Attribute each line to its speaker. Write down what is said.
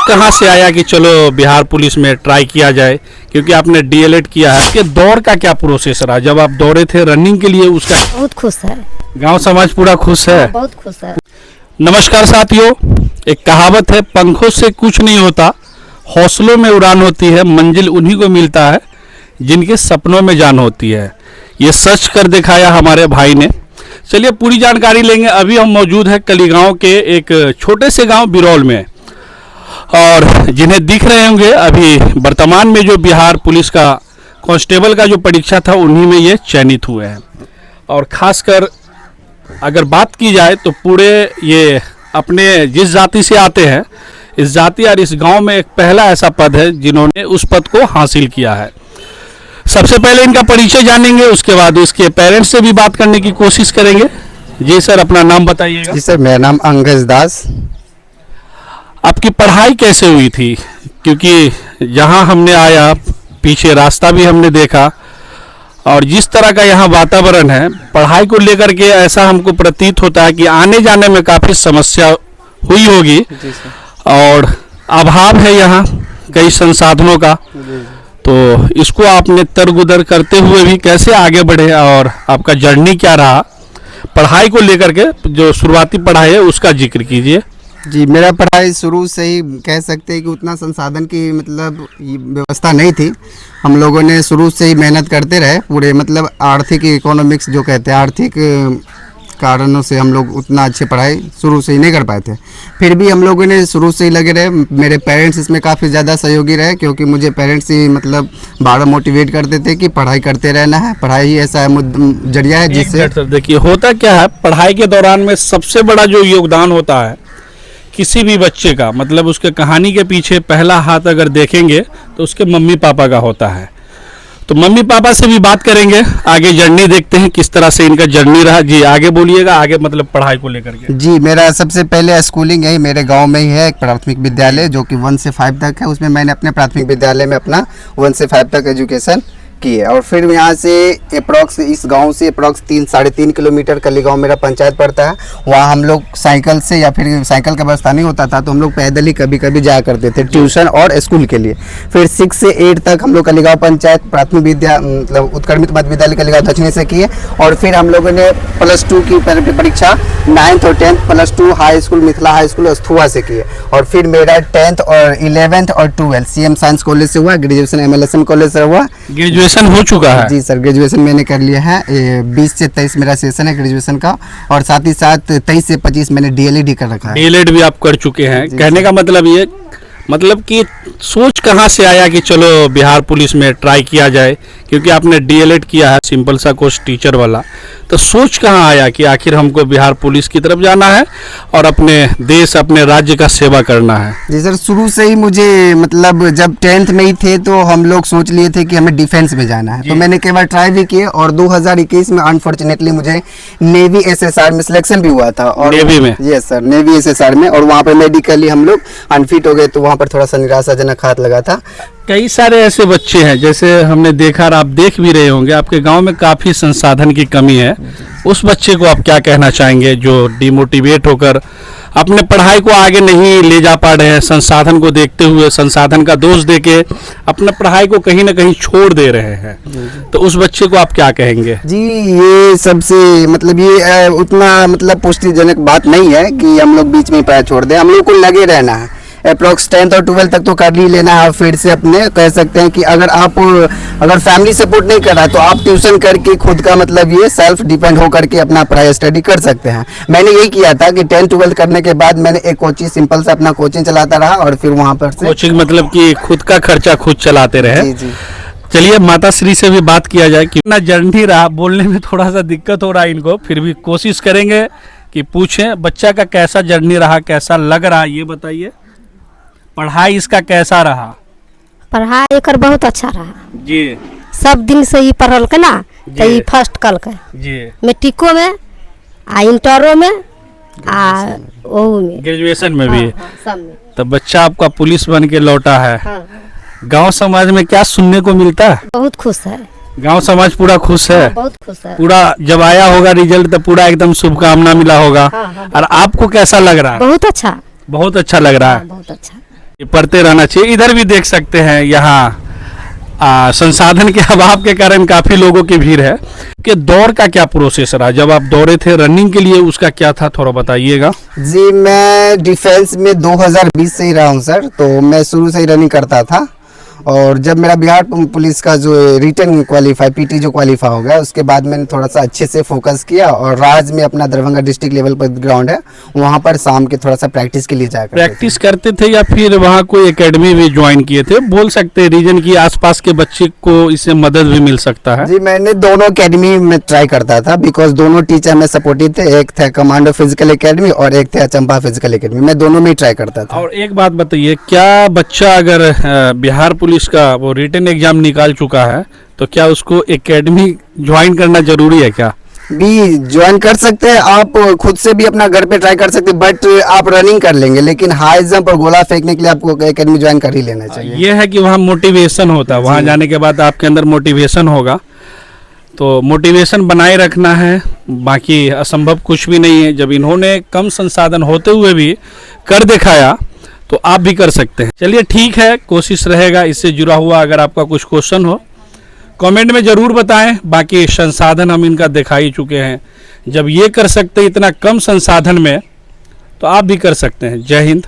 Speaker 1: कहाँ से आया कि चलो बिहार पुलिस में ट्राई किया जाए, क्योंकि आपने डीएलएड किया है कि दौड़ का क्या प्रोसेस रहा जब आप दौड़े थे रनिंग के लिए? उसका
Speaker 2: बहुत खुश है,
Speaker 1: गांव समाज पूरा खुश है।
Speaker 2: बहुत खुश है।
Speaker 1: नमस्कार साथियों, एक कहावत है, पंखों से कुछ नहीं होता, हौसलों में उड़ान होती है, मंजिल उन्हीं को मिलता है जिनके सपनों में जान होती है। ये सच कर दिखाया हमारे भाई ने। चलिए पूरी जानकारी लेंगे। अभी हम मौजूद हैं कलीगांव के एक छोटे से गांव बिरौल में, और जिन्हें दिख रहे होंगे अभी वर्तमान में जो बिहार पुलिस का कांस्टेबल का जो परीक्षा था उन्हीं में ये चयनित हुए हैं। और खासकर अगर बात की जाए तो पूरे ये अपने जिस जाति से आते हैं, इस जाति और इस गांव में एक पहला ऐसा पद है जिन्होंने उस पद को हासिल किया है। सबसे पहले इनका परिचय जानेंगे, उसके बाद इसके पेरेंट्स से भी बात करने की कोशिश करेंगे। जी सर, अपना नाम बताइएगा।
Speaker 3: जी सर, मेरा नाम अंगज दास।
Speaker 1: आपकी पढ़ाई कैसे हुई थी? क्योंकि जहां हमने आया पीछे रास्ता भी हमने देखा, और जिस तरह का यहाँ वातावरण है पढ़ाई को लेकर के ऐसा हमको प्रतीत होता है कि आने जाने में काफ़ी समस्या हुई होगी, और अभाव है यहाँ कई संसाधनों का। तो इसको आपने तरगुदर करते हुए भी कैसे आगे बढ़े, और आपका जर्नी क्या रहा पढ़ाई को लेकर के? जो शुरुआती पढ़ाई है उसका जिक्र कीजिए।
Speaker 3: जी, मेरा पढ़ाई शुरू से ही कह सकते हैं कि उतना संसाधन की मतलब व्यवस्था नहीं थी। हम लोगों ने शुरू से ही मेहनत करते रहे, पूरे मतलब आर्थिक इकोनॉमिक्स जो कहते हैं, आर्थिक कारणों से हम लोग उतना अच्छी पढ़ाई शुरू से ही नहीं कर पाए थे। फिर भी हम लोगों ने शुरू से ही लगे रहे। मेरे पेरेंट्स इसमें काफ़ी ज़्यादा सहयोगी रहे, क्योंकि मुझे पेरेंट्स ही मतलब बार मोटिवेट करते थे कि पढ़ाई करते रहना है, पढ़ाई ही ऐसा जरिया है जिससे।
Speaker 1: देखिए होता क्या है, पढ़ाई के दौरान में सबसे बड़ा जो योगदान होता है किसी भी बच्चे का, मतलब उसके कहानी के पीछे पहला हाथ अगर देखेंगे तो उसके मम्मी पापा का होता है। तो मम्मी पापा से भी बात करेंगे, आगे जर्नी देखते हैं किस तरह से इनका जर्नी रहा। जी आगे बोलिएगा, आगे मतलब पढ़ाई को लेकर के।
Speaker 3: जी, मेरा सबसे पहले स्कूलिंग यही मेरे गांव में ही है, एक प्राथमिक विद्यालय जो कि 1 से 5 तक है। उसमें मैंने अपने प्राथमिक विद्यालय में अपना 1 से 5 तक एजुकेशन की है। और फिर यहाँ से अप्रॉक्स इस गांव से अप्रॉक्स 3-3.5 किलोमीटर कलीगांव मेरा पंचायत पड़ता है। वहाँ हम लोग साइकिल से, या फिर साइकिल का व्यवस्था नहीं होता था तो हम लोग पैदल ही कभी कभी जाया करते थे ट्यूशन और स्कूल के लिए। फिर 6 से 8 तक हम लोग कलीगांव पंचायत प्राथमिक विद्या मतलब उत्क्रमित मध्य विद्यालय कलीगांव दक्षिणी से किए। और फिर हम लोगों ने +2 की परीक्षा 9th और 10th +2 high school Mithila high school Asthua से किए। और फिर मेरा 10th और 11th और 12th सीएम साइंस कॉलेज से हुआ। ग्रेजुएशन MLSM कॉलेज से हुआ।
Speaker 1: ग्रेजुएशन हो चुका है?
Speaker 3: जी सर, ग्रेजुएशन मैंने कर लिया है। 20 से 23 मेरा सेशन है ग्रेजुएशन का, और साथ ही साथ 23 से 25 मैंने DLED कर रखा है।
Speaker 1: डीएलएड भी आप कर चुके हैं। कहने का मतलब ये, मतलब कि सोच कहाँ से आया कि चलो बिहार पुलिस में ट्राई किया जाए? क्योंकि आपने डीएलएड किया है, सिंपल सा कोर्स टीचर वाला, तो सोच कहाँ आया कि आखिर हमको बिहार पुलिस की तरफ जाना है और अपने देश अपने राज्य का सेवा करना है?
Speaker 3: जी सर, शुरू से ही मुझे मतलब जब 10th में ही थे तो हम लोग सोच लिए थे कि हमें डिफेंस में जाना है। तो मैंने कई बार ट्राई भी किए, और 2021 में अनफॉर्चुनेटली मुझे नेवी SSR में सिलेक्शन भी हुआ था। और
Speaker 1: नेवी में?
Speaker 3: यस सर, नेवी SSR में। और वहाँ पर मेडिकली हम लोग अनफिट हो गए, तो वहाँ पर थोड़ा सा निराशाजनक हाथ लगा था।
Speaker 1: कई सारे ऐसे बच्चे हैं, जैसे हमने देखा और आप देख भी रहे होंगे, आपके गांव में काफ़ी संसाधन की कमी है। उस बच्चे को आप क्या कहना चाहेंगे जो डिमोटिवेट होकर अपने पढ़ाई को आगे नहीं ले जा पा रहे हैं, संसाधन को देखते हुए, संसाधन का दोष देके अपना पढ़ाई को कहीं ना कहीं छोड़ दे रहे हैं? तो उस बच्चे को आप क्या कहेंगे?
Speaker 3: जी, ये सबसे मतलब ये उतना मतलब पुष्टिजनक बात नहीं है कि हम लोग बीच में पढ़ाई छोड़ दें। हम लोग को लगे रहना है। अप्रॉक्स 10th और 12th तक तो कर ही लेना है। फिर से अपने कह सकते हैं कि अगर फैमिली सपोर्ट नहीं कर रहा तो आप ट्यूशन करके खुद का मतलब ये सेल्फ डिपेंड हो करके अपना पढ़ाई स्टडी कर सकते हैं। मैंने यही किया था कि 10th 12th करने के बाद मैंने एक कोचिंग सिंपल से अपना कोचिंग चलाता रहा, और फिर वहाँ पर से
Speaker 1: कोचिंग मतलब कि खुद का खर्चा खुद चलाते रहे।
Speaker 3: जी जी।
Speaker 1: चलिए माता श्री से भी बात किया जाए कि ना जर्नी रहा, बोलने में थोड़ा सा दिक्कत हो रहा है इनको, फिर भी कोशिश करेंगे कि पूछें बच्चा का कैसा जर्नी रहा, कैसा लग रहा, ये बताइए। पढ़ाई इसका कैसा रहा?
Speaker 2: पढ़ाई एकर बहुत अच्छा रहा
Speaker 1: जी।
Speaker 2: सब दिन से ही पढ़ल के ना, तो ये फर्स्ट कल के
Speaker 1: जी,
Speaker 2: मेट्रिको में आ इंटरो में आ ओहू में
Speaker 1: ग्रेजुएशन में भी।
Speaker 2: सब में।
Speaker 1: तो बच्चा आपका पुलिस बन के लौटा है। गांव समाज में क्या सुनने को मिलता है?
Speaker 2: बहुत खुश है,
Speaker 1: गांव समाज पूरा खुश है।
Speaker 2: बहुत खुश है।
Speaker 1: पूरा जब आया होगा रिजल्ट तो पूरा एकदम शुभकामना मिला होगा। और आपको कैसा लग रहा है?
Speaker 2: बहुत अच्छा,
Speaker 1: बहुत अच्छा लग रहा है।
Speaker 2: बहुत अच्छा।
Speaker 1: ये पढ़ते रहना चाहिए। इधर भी देख सकते हैं यहाँ संसाधन के अभाव के कारण काफ़ी लोगों की भीड़ है। कि दौड़ का क्या प्रोसेस रहा जब आप दौड़े थे रनिंग के लिए, उसका क्या था थोड़ा बताइएगा।
Speaker 3: जी मैं डिफेंस में 2020 से ही रहा हूँ सर, तो मैं शुरू से ही रनिंग करता था। और जब मेरा बिहार पुलिस का जो रिटर्न क्वालिफाई पीटी जो क्वालिफाई हो गया, उसके बाद मैंने थोड़ा सा अच्छे से फोकस किया और राज्य में अपना दरभंगा डिस्ट्रिक्ट लेवल पर ग्राउंड है, वहाँ पर शाम के थोड़ा सा प्रैक्टिस के लिए जाकर
Speaker 1: प्रैक्टिस करते थे या फिर वहाँ कोई एकेडमी भी ज्वाइन किए थे? बोल सकते हैं रीजन की आसपास के बच्चे को इससे मदद भी मिल सकता है।
Speaker 3: जी मैंने दोनों एकेडमी में ट्राई करता था, बिकॉज दोनों टीचर में सपोर्टिव थे। एक था कमांडो फिजिकल एकेडमी और एक था चंपा फिजिकल एकेडमी, मैं दोनों में ही ट्राई करता था।
Speaker 1: और एक बात बताइए, क्या बच्चा अगर बिहार पुलिस का वो रिटन एग्जाम निकाल चुका है तो क्या उसको एकेडमी ज्वाइन करना जरूरी है क्या?
Speaker 3: भी ज्वाइन कर सकते हैं, आप खुद से भी अपना घर पे ट्राई कर सकते हैं, बट आप रनिंग कर लेंगे, लेकिन हाई जंप और गोला फेंकने के लिए आपको एकेडमी ज्वाइन कर ही लेना चाहिए।
Speaker 1: ये है कि वहाँ मोटिवेशन होता है, वहाँ जाने के बाद आपके अंदर मोटिवेशन होगा, तो मोटिवेशन बनाए रखना है। बाकी असंभव कुछ भी नहीं है। जब इन्होंने कम संसाधन होते हुए भी कर दिखाया तो आप भी कर सकते हैं। चलिए ठीक है, कोशिश रहेगा इससे जुड़ा हुआ। अगर आपका कुछ क्वेश्चन हो कमेंट में ज़रूर बताएं। बाकी संसाधन हम इनका दिखा ही चुके हैं। जब ये कर सकते हैं इतना कम संसाधन में, तो आप भी कर सकते हैं। जय हिंद।